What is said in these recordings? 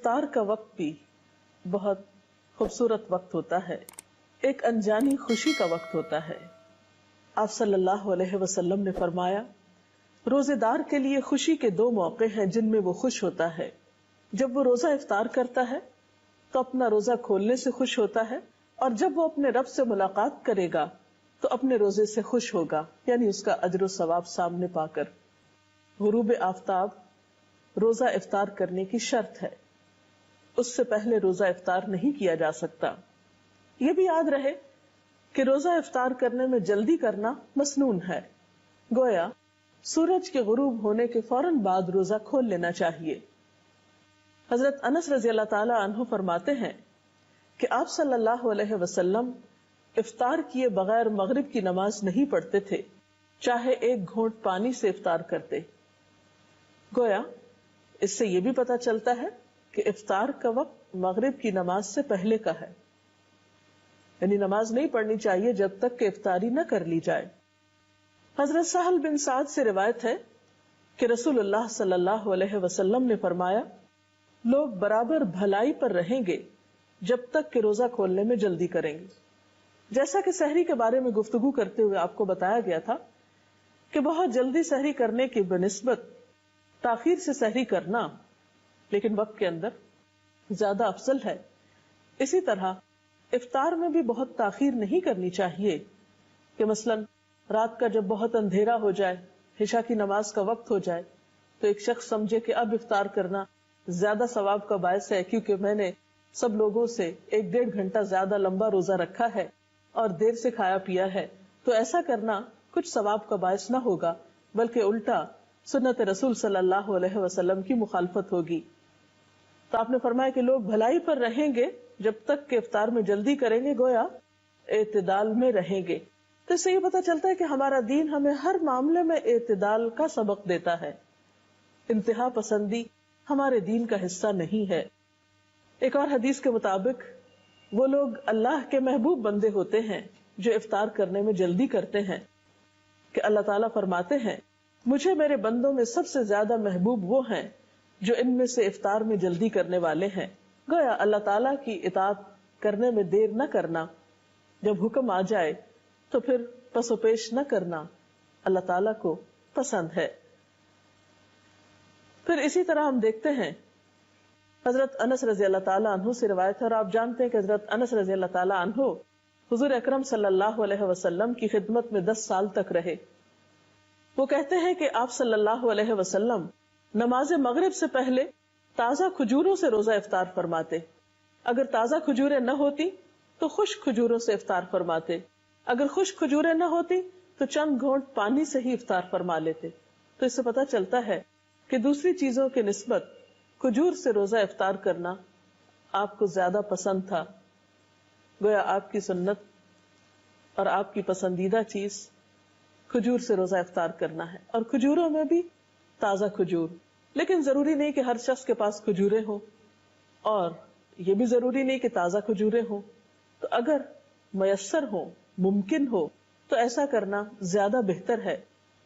افطار کا وقت بھی بہت خوبصورت وقت ہوتا ہے، ایک انجانی خوشی کا وقت ہوتا ہے۔ آپ صلی اللہ علیہ وسلم نے فرمایا، روزے دار کے لیے خوشی کے دو موقع ہیں جن میں وہ خوش ہوتا ہے۔ جب وہ روزہ افطار کرتا ہے تو اپنا روزہ کھولنے سے خوش ہوتا ہے، اور جب وہ اپنے رب سے ملاقات کرے گا تو اپنے روزے سے خوش ہوگا، یعنی اس کا اجر و ثواب سامنے پا کر۔ غروب آفتاب روزہ افطار کرنے کی شرط ہے، اس سے پہلے روزہ افطار نہیں کیا جا سکتا۔ یہ بھی یاد رہے کہ روزہ افطار کرنے میں جلدی کرنا مسنون ہے، گویا سورج کے غروب ہونے کے فوراً بعد روزہ کھول لینا چاہیے۔ حضرت انس رضی اللہ تعالی عنہ فرماتے ہیں کہ آپ صلی اللہ علیہ وسلم افطار کیے بغیر مغرب کی نماز نہیں پڑھتے تھے، چاہے ایک گھونٹ پانی سے افطار کرتے۔ گویا اس سے یہ بھی پتہ چلتا ہے کہ افطار کا وقت مغرب کی نماز سے پہلے کا ہے، یعنی نماز نہیں پڑھنی چاہیے جب تک کہ افطاری نہ کر لی جائے۔ حضرت سہل بن سعد سے روایت ہے کہ رسول اللہ صلی اللہ علیہ وسلم نے فرمایا، لوگ برابر بھلائی پر رہیں گے جب تک کہ روزہ کھولنے میں جلدی کریں گے۔ جیسا کہ سحری کے بارے میں گفتگو کرتے ہوئے آپ کو بتایا گیا تھا کہ بہت جلدی سحری کرنے کی بنسبت تاخیر سے سحری کرنا لیکن وقت کے اندر زیادہ افضل ہے۔ اسی طرح افطار میں بھی بہت تاخیر نہیں کرنی چاہیے کہ مثلا رات کا جب بہت اندھیرا ہو جائے، عشاء کی نماز کا وقت ہو جائے تو ایک شخص سمجھے کہ اب افطار کرنا زیادہ ثواب کا باعث ہے کیونکہ میں نے سب لوگوں سے 1-1.5 گھنٹہ زیادہ لمبا روزہ رکھا ہے اور دیر سے کھایا پیا ہے، تو ایسا کرنا کچھ ثواب کا باعث نہ ہوگا بلکہ الٹا سنت رسول صلی اللہ علیہ وسلم کی مخالفت ہوگی۔ تو آپ نے فرمایا کہ لوگ بھلائی پر رہیں گے جب تک کہ افطار میں جلدی کریں گے، گویا اعتدال میں رہیں گے۔ تو اس سے یہ پتہ چلتا ہے کہ ہمارا دین ہمیں ہر معاملے میں اعتدال کا سبق دیتا ہے، انتہا پسندی ہمارے دین کا حصہ نہیں ہے۔ ایک اور حدیث کے مطابق وہ لوگ اللہ کے محبوب بندے ہوتے ہیں جو افطار کرنے میں جلدی کرتے ہیں، کہ اللہ تعالیٰ فرماتے ہیں، مجھے میرے بندوں میں سب سے زیادہ محبوب وہ ہیں جو ان میں سے افطار میں جلدی کرنے والے ہیں۔ گویا اللہ تعالیٰ کی اطاعت کرنے میں دیر نہ کرنا، جب حکم آ جائے تو پھر پس و پیش نہ کرنا اللہ تعالیٰ کو پسند ہے۔ پھر اسی طرح ہم دیکھتے ہیں حضرت انس رضی اللہ تعالیٰ عنہ سے روایت ہے، اور آپ جانتے ہیں کہ حضرت انس رضی اللہ تعالیٰ عنہ حضور اکرم صلی اللہ علیہ وسلم کی خدمت میں 10 سال تک رہے۔ وہ کہتے ہیں کہ آپ صلی اللہ علیہ وسلم نماز مغرب سے پہلے تازہ کھجوروں سے روزہ افطار فرماتے، اگر تازہ کھجوریں نہ ہوتی تو خشک کھجوروں سے افطار فرماتے، اگر خشک کھجوریں نہ ہوتی تو چند گھونٹ پانی سے ہی افطار فرما لیتے۔ تو اس سے پتہ چلتا ہے کہ دوسری چیزوں کے نسبت کھجور سے روزہ افطار کرنا آپ کو زیادہ پسند تھا، گویا آپ کی سنت اور آپ کی پسندیدہ چیز کھجور سے روزہ افطار کرنا ہے، اور کھجوروں میں بھی تازہ کھجور۔ لیکن ضروری نہیں کہ ہر شخص کے پاس کھجوریں ہوں، اور یہ بھی ضروری نہیں کہ تازہ کھجوریں ہوں، تو اگر میسر ہو، ممکن ہو تو ایسا کرنا زیادہ بہتر ہے،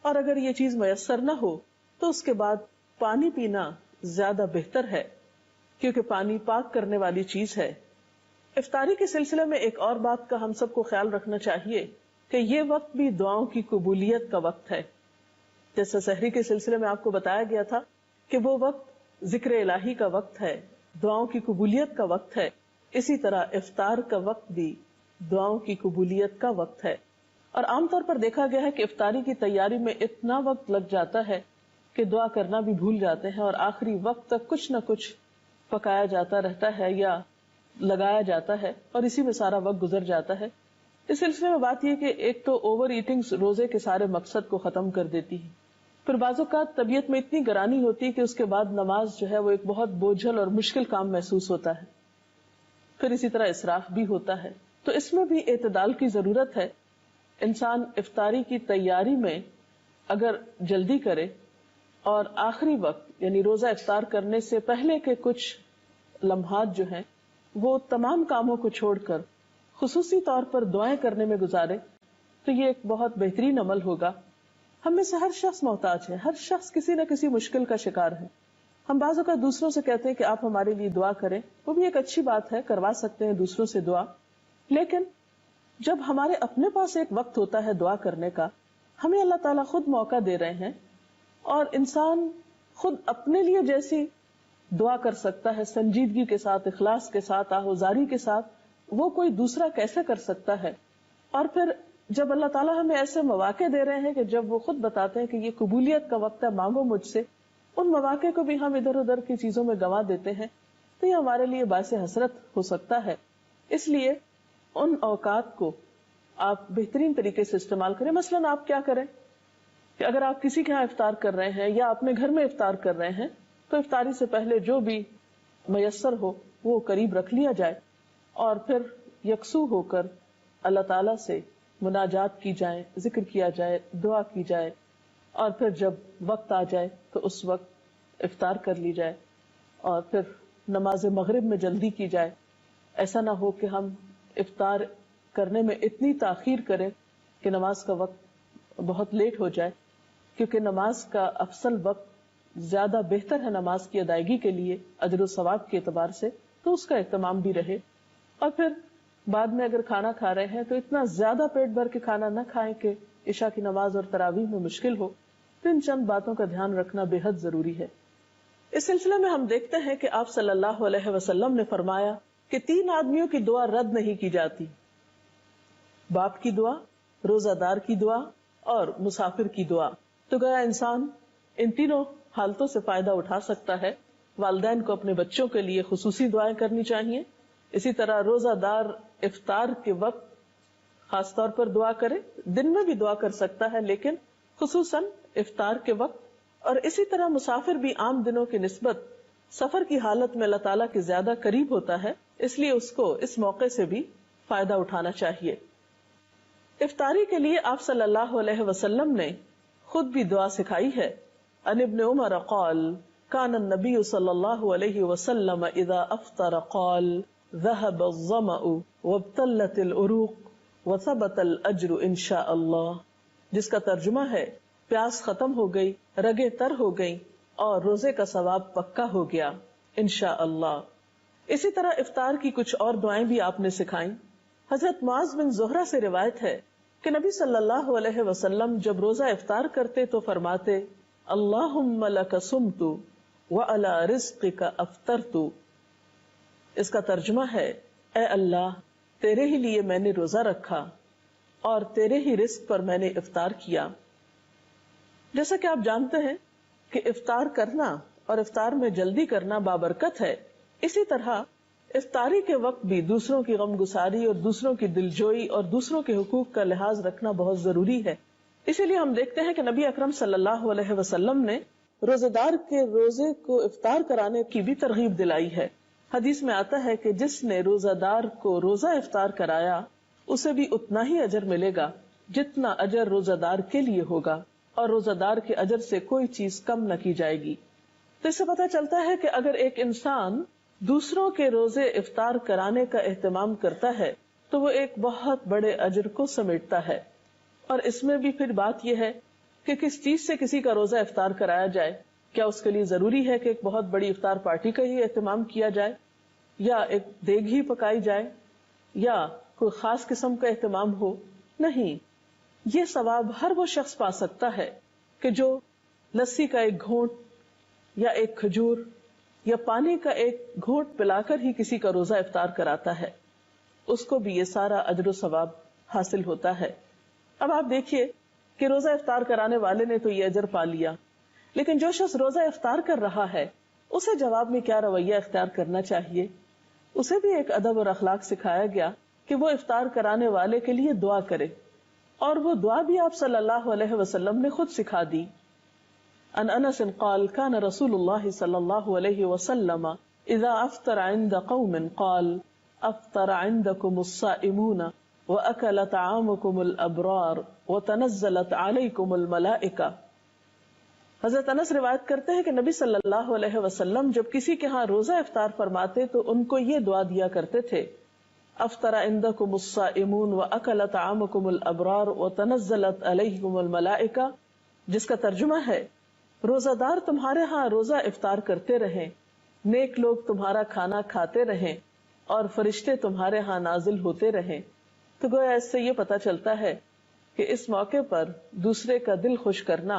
اور اگر یہ چیز میسر نہ ہو تو اس کے بعد پانی پینا زیادہ بہتر ہے، کیونکہ پانی پاک کرنے والی چیز ہے۔ افطاری کے سلسلے میں ایک اور بات کا ہم سب کو خیال رکھنا چاہیے کہ یہ وقت بھی دعاؤں کی قبولیت کا وقت ہے۔ جیسے سحری کے سلسلے میں آپ کو بتایا گیا تھا کہ وہ وقت ذکر الہی کا وقت ہے، دعاؤں کی قبولیت کا وقت ہے، اسی طرح افطار کا وقت بھی دعاؤں کی قبولیت کا وقت ہے۔ اور عام طور پر دیکھا گیا ہے کہ افطاری کی تیاری میں اتنا وقت لگ جاتا ہے کہ دعا کرنا بھی بھول جاتے ہیں، اور آخری وقت تک کچھ نہ کچھ پکایا جاتا رہتا ہے یا لگایا جاتا ہے، اور اسی میں سارا وقت گزر جاتا ہے۔ اس سلسلے میں بات یہ کہ ایک تو اوور ایٹنگ روزے کے سارے مقصد کو ختم کر دیتی ہے، پھر بعض اوقات طبیعت میں اتنی گرانی ہوتی ہے کہ اس کے بعد نماز جو ہے وہ ایک بہت بوجھل اور مشکل کام محسوس ہوتا ہے، پھر اسی طرح اسراف بھی ہوتا ہے۔ تو اس میں بھی اعتدال کی ضرورت ہے۔ انسان افطاری کی تیاری میں اگر جلدی کرے اور آخری وقت یعنی روزہ افطار کرنے سے پہلے کے کچھ لمحات جو ہیں وہ تمام کاموں کو چھوڑ کر خصوصی طور پر دعائیں کرنے میں گزارے تو یہ ایک بہت بہترین عمل ہوگا۔ ہم میں سے ہر شخص محتاج ہے، ہر شخص کسی نہ کسی مشکل کا شکار ہے، ہم بعض اوقات دوسروں سے کہتے ہیں کہ آپ ہمارے لیے دعا کریں، وہ بھی ایک اچھی بات ہے، کروا سکتے ہیں دوسروں سے دعا، لیکن جب ہمارے اپنے پاس ایک وقت ہوتا ہے دعا کرنے کا، ہمیں اللہ تعالیٰ خود موقع دے رہے ہیں، اور انسان خود اپنے لیے جیسی دعا کر سکتا ہے سنجیدگی کے ساتھ، اخلاص کے ساتھ، آہوزاری کے ساتھ، وہ کوئی دوسرا کیسے کر سکتا ہے؟ اور پھر جب اللہ تعالیٰ ہمیں ایسے مواقع دے رہے ہیں کہ جب وہ خود بتاتے ہیں کہ یہ قبولیت کا وقت ہے، مانگو مجھ سے، ان مواقع کو بھی ہم ادھر ادھر کی چیزوں میں گنوا دیتے ہیں، تو یہ ہمارے لیے باعث حسرت ہو سکتا ہے۔ اس لیے ان اوقات کو آپ بہترین طریقے سے استعمال کریں۔ مثلاً آپ کیا کریں کہ اگر آپ کسی کے ہاں افطار کر رہے ہیں یا اپنے گھر میں افطار کر رہے ہیں تو افطاری سے پہلے جو بھی میسر ہو وہ قریب رکھ لیا جائے، اور پھر یکسو ہو کر اللہ تعالیٰ سے مناجات کی جائے، ذکر کیا جائے، دعا کی جائے، اور پھر جب وقت آ جائے تو اس وقت افطار کر لی جائے، اور پھر نماز مغرب میں جلدی کی جائے۔ ایسا نہ ہو کہ ہم افطار کرنے میں اتنی تاخیر کریں کہ نماز کا وقت بہت لیٹ ہو جائے، کیونکہ نماز کا افضل وقت زیادہ بہتر ہے نماز کی ادائیگی کے لیے اجر و ثواب کے اعتبار سے، تو اس کا اہتمام بھی رہے۔ اور پھر بعد میں اگر کھانا کھا رہے ہیں تو اتنا زیادہ پیٹ بھر کے کھانا نہ کھائیں کہ عشاء کی نماز اور تراویح میں مشکل ہو۔ تو ان چند باتوں کا دھیان رکھنا بے حد ضروری ہے۔ اس سلسلے میں ہم دیکھتے ہیں کہ آپ صلی اللہ علیہ وسلم نے فرمایا کہ 3 آدمیوں کی دعا رد نہیں کی جاتی: باپ کی دعا، روزہ دار کی دعا اور مسافر کی دعا۔ تو گویا انسان ان تینوں حالتوں سے فائدہ اٹھا سکتا ہے۔ والدین کو اپنے بچوں کے لیے خصوصی دعائیں کرنی چاہیے، اسی طرح روزہ دار افطار کے وقت خاص طور پر دعا کرے، دن میں بھی دعا کر سکتا ہے لیکن خصوصاً افطار کے وقت، اور اسی طرح مسافر بھی عام دنوں کی نسبت سفر کی حالت میں اللہ تعالیٰ کے زیادہ قریب ہوتا ہے، اس لیے اس کو اس موقع سے بھی فائدہ اٹھانا چاہیے۔ افطاری کے لیے آپ صلی اللہ علیہ وسلم نے خود بھی دعا سکھائی ہے۔ عن ابن عمر قال كان النبي صلی اللہ علیہ وسلم اذا افطر قال ذهب الظمأ وابتلت العروق وثبت الاجر ان شاء اللہ، جس کا ترجمہ ہے پیاس ختم ہو گئی، رگیں تر ہو گئی اور روزے کا ثواب پکا ہو گیا انشاء اللہ۔ اسی طرح افطار کی کچھ اور دعائیں بھی آپ نے سکھائیں۔ حضرت معاذ بن زہرہ سے روایت ہے کہ نبی صلی اللہ علیہ وسلم جب روزہ افطار کرتے تو فرماتے: اللہم لک صمت وعلی رزقک افطرت۔ اس کا ترجمہ ہے: اے اللہ، تیرے ہی لیے میں نے روزہ رکھا اور تیرے ہی رزق پر میں نے افطار کیا۔ جیسا کہ آپ جانتے ہیں کہ افطار کرنا اور افطار میں جلدی کرنا بابرکت ہے، اسی طرح افطاری کے وقت بھی دوسروں کی غم گساری اور دوسروں کی دلجوئی اور دوسروں کے حقوق کا لحاظ رکھنا بہت ضروری ہے۔ اسی لیے ہم دیکھتے ہیں کہ نبی اکرم صلی اللہ علیہ وسلم نے روزے دار کے روزے کو افطار کرانے کی بھی ترغیب دلائی ہے۔ حدیث میں آتا ہے کہ جس نے روزہ دار کو روزہ افطار کرایا اسے بھی اتنا ہی اجر ملے گا جتنا اجر روزہ دار کے لیے ہوگا، اور روزہ دار کے اجر سے کوئی چیز کم نہ کی جائے گی۔ تو اس سے پتہ چلتا ہے کہ اگر ایک انسان دوسروں کے روزے افطار کرانے کا اہتمام کرتا ہے تو وہ ایک بہت بڑے اجر کو سمیٹتا ہے۔ اور اس میں بھی پھر بات یہ ہے کہ کس چیز سے کسی کا روزہ افطار کرایا جائے۔ کیا اس کے لیے ضروری ہے کہ ایک بہت بڑی افطار پارٹی کا ہی اہتمام کیا جائے، یا ایک دیگ ہی پکائی جائے، یا کوئی خاص قسم کا اہتمام ہو؟ نہیں، یہ ثواب ہر وہ شخص پا سکتا ہے کہ جو لسی کا ایک گھونٹ یا ایک کھجور یا پانی کا ایک گھونٹ پلا کر ہی کسی کا روزہ افطار کراتا ہے، اس کو بھی یہ سارا اجر و ثواب حاصل ہوتا ہے۔ اب آپ دیکھیے کہ روزہ افطار کرانے والے نے تو یہ اجر پا لیا، لیکن جو شخص روزہ افطار کر رہا ہے اسے جواب میں کیا رویہ اختیار کرنا چاہیے؟ اسے بھی ایک ادب اور اخلاق سکھایا گیا کہ وہ افطار کرانے والے کے لیے دعا کرے، اور وہ دعا بھی آپ صلی اللہ علیہ وسلم نے خود سکھا دی۔ عن انس قال كان رسول الله صلی اللہ علیہ وسلم اذا افطر عند قوم قال افطر عندكم الصائمون واكل طعامكم الابرار وتنزلت عليكم الملائکہ۔ حضرت انس روایت کرتے ہیں کہ نبی صلی اللہ علیہ وسلم جب کسی کے ہاں روزہ افطار فرماتے تو ان کو یہ دعا دیا کرتے تھے: افطر عندكم الصائمون واكل طعامكم الابرار وتنزلت عليكم الملائکہ، جس کا ترجمہ ہے روزہ دار تمہارے ہاں روزہ افطار کرتے رہیں، نیک لوگ تمہارا کھانا کھاتے رہیں اور فرشتے تمہارے ہاں نازل ہوتے رہیں۔ تو گویا اس سے یہ پتا چلتا ہے کہ اس موقع پر دوسرے کا دل خوش کرنا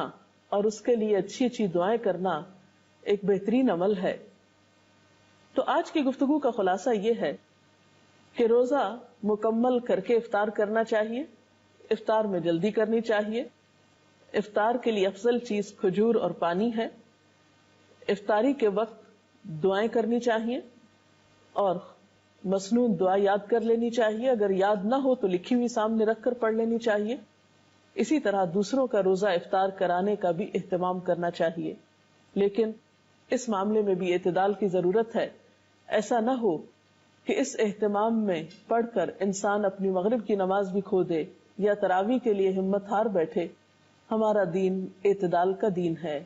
اور اس کے لیے اچھی اچھی دعائیں کرنا ایک بہترین عمل ہے۔ تو آج کی گفتگو کا خلاصہ یہ ہے کہ روزہ مکمل کر کے افطار کرنا چاہیے، افطار میں جلدی کرنی چاہیے، افطار کے لیے افضل چیز کھجور اور پانی ہے، افطاری کے وقت دعائیں کرنی چاہیے اور مسنون دعا یاد کر لینی چاہیے، اگر یاد نہ ہو تو لکھی ہوئی سامنے رکھ کر پڑھ لینی چاہیے۔ اسی طرح دوسروں کا روزہ افطار کرانے کا بھی اہتمام کرنا چاہیے، لیکن اس معاملے میں بھی اعتدال کی ضرورت ہے۔ ایسا نہ ہو کہ اس اہتمام میں پڑھ کر انسان اپنی مغرب کی نماز بھی کھو دے یا تراویح کے لیے ہمت ہار بیٹھے۔ ہمارا دین اعتدال کا دین ہے،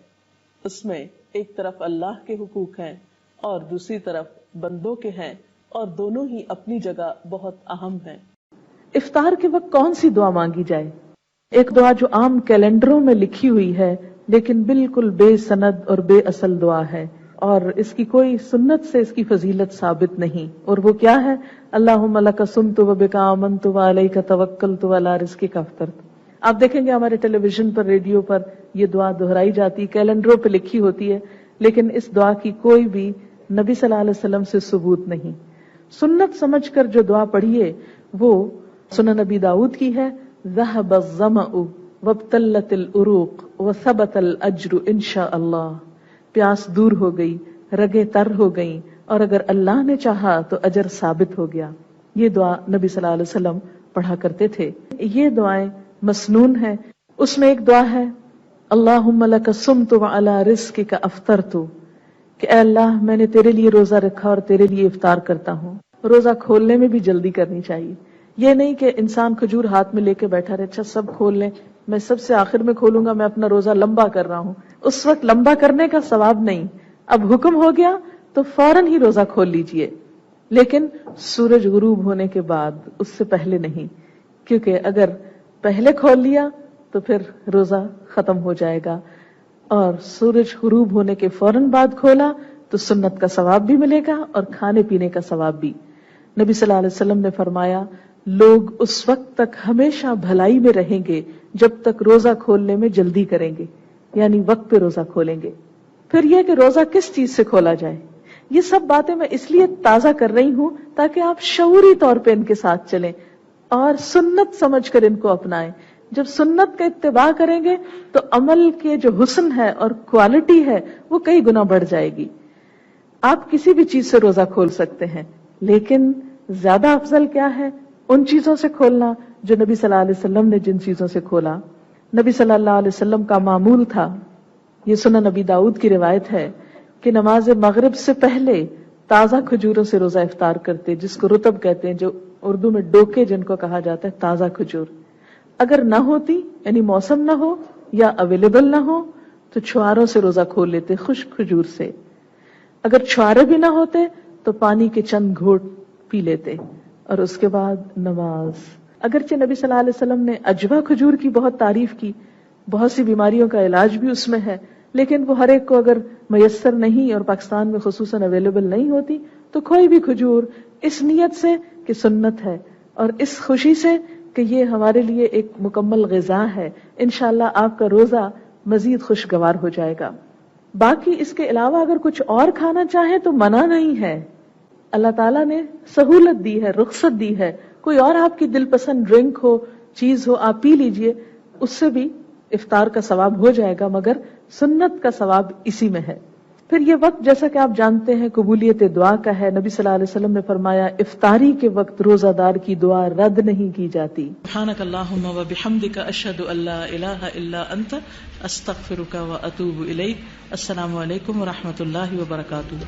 اس میں ایک طرف اللہ کے حقوق ہیں اور دوسری طرف بندوں کے ہیں، اور دونوں ہی اپنی جگہ بہت اہم ہیں۔ افطار کے وقت کون سی دعا مانگی جائے؟ ایک دعا جو عام کیلنڈروں میں لکھی ہوئی ہے لیکن بالکل بے سند اور بے اصل دعا ہے، اور اس کی کوئی سنت سے اس کی فضیلت ثابت نہیں، اور وہ کیا ہے؟ اللہم لک صمت و بک آمنت و علیک توکلت و علی رزقک افطرت۔ آپ دیکھیں گے ہمارے ٹیلی ویژن پر، ریڈیو پر یہ دعا دہرائی جاتی، کیلنڈروں پہ لکھی ہوتی ہے، لیکن اس دعا کی کوئی بھی نبی صلی اللہ علیہ وسلم سے ثبوت نہیں۔ سنت سمجھ کر جو دعا پڑھیے وہ سنن نبی داؤد کی ہے، ذهب الظمأ وابتلت العروق وثبت الاجر انشاء اللہ۔ پیاس دور ہو گئی، رگیں تر ہو گئیں، اور اگر اللہ نے چاہا تو اجر ثابت ہو گیا۔ یہ دعا نبی صلی اللہ علیہ وسلم پڑھا کرتے تھے۔ یہ دعائیں مسنون ہیں۔ اس میں ایک دعا ہے، اللہم لک صمت وعلی رزقک افطرت، کہ اے اللہ میں نے تیرے لیے روزہ رکھا اور تیرے لیے افطار کرتا ہوں۔ روزہ کھولنے میں بھی جلدی کرنی چاہیے، یہ نہیں کہ انسان کھجور ہاتھ میں لے کے بیٹھا رہے، اچھا سب کھول لیں، میں سب سے آخر میں کھولوں گا، میں اپنا روزہ لمبا کر رہا ہوں۔ اس وقت لمبا کرنے کا ثواب نہیں، اب حکم ہو گیا تو فوراً ہی روزہ کھول لیجئے، لیکن سورج غروب ہونے کے بعد، اس سے پہلے نہیں، کیونکہ اگر پہلے کھول لیا تو پھر روزہ ختم ہو جائے گا، اور سورج غروب ہونے کے فوراً بعد کھولا تو سنت کا ثواب بھی ملے گا اور کھانے پینے کا ثواب بھی۔ نبی صلی اللہ علیہ وسلم نے فرمایا، لوگ اس وقت تک ہمیشہ بھلائی میں رہیں گے جب تک روزہ کھولنے میں جلدی کریں گے، یعنی وقت پہ روزہ کھولیں گے۔ پھر یہ کہ روزہ کس چیز سے کھولا جائے، یہ سب باتیں میں اس لیے تازہ کر رہی ہوں تاکہ آپ شعوری طور پہ ان کے ساتھ چلیں اور سنت سمجھ کر ان کو اپنائیں۔ جب سنت کا اتباع کریں گے تو عمل کے جو حسن ہے اور کوالٹی ہے وہ کئی گنا بڑھ جائے گی۔ آپ کسی بھی چیز سے روزہ کھول سکتے ہیں، لیکن زیادہ افضل کیا ہے؟ ان چیزوں سے کھولنا جو نبی صلی اللہ علیہ وسلم نے جن چیزوں سے کھولا۔ نبی صلی اللہ علیہ وسلم کا معمول تھا، یہ سنن نبی داؤد کی روایت ہے کہ نماز مغرب سے پہلے تازہ کھجوروں سے روزہ افطار کرتے، جس کو رطب کہتے ہیں، جو اردو میں ڈوکے جن کو کہا جاتا ہے، تازہ کھجور۔ اگر نہ ہوتی، یعنی موسم نہ ہو یا اویلیبل نہ ہو، تو چھواروں سے روزہ کھول لیتے، خشک کھجور سے۔ اگر چھوارے بھی نہ ہوتے تو پانی کے چند گھونٹ پی لیتے، اور اس کے بعد نماز۔ اگرچہ نبی صلی اللہ علیہ وسلم نے عجوا کھجور کی بہت تعریف کی، بہت سی بیماریوں کا علاج بھی اس میں ہے، لیکن وہ ہر ایک کو اگر میسر نہیں اور پاکستان میں خصوصاً اویلیبل نہیں ہوتی تو کوئی بھی کھجور، اس نیت سے کہ سنت ہے اور اس خوشی سے کہ یہ ہمارے لیے ایک مکمل غذا ہے، انشاءاللہ آپ کا روزہ مزید خوشگوار ہو جائے گا۔ باقی اس کے علاوہ اگر کچھ اور کھانا چاہیں تو منع نہیں ہے، اللہ تعالیٰ نے سہولت دی ہے، رخصت دی ہے۔ کوئی اور آپ کی دل پسند ڈرنک ہو، چیز ہو، آپ پی لیجئے، اس سے بھی افطار کا ثواب ہو جائے گا، مگر سنت کا ثواب اسی میں ہے۔ پھر یہ وقت جیسا کہ آپ جانتے ہیں قبولیت دعا کا ہے۔ نبی صلی اللہ علیہ وسلم نے فرمایا، افطاری کے وقت روزہ دار کی دعا رد نہیں کی جاتی۔ سبحانک اللہم و بحمدک، اشہد ان لا الہ الا انت، استغفرک و اتوب الیک۔ السلام علیکم و رحمۃ اللہ وبرکاتہ۔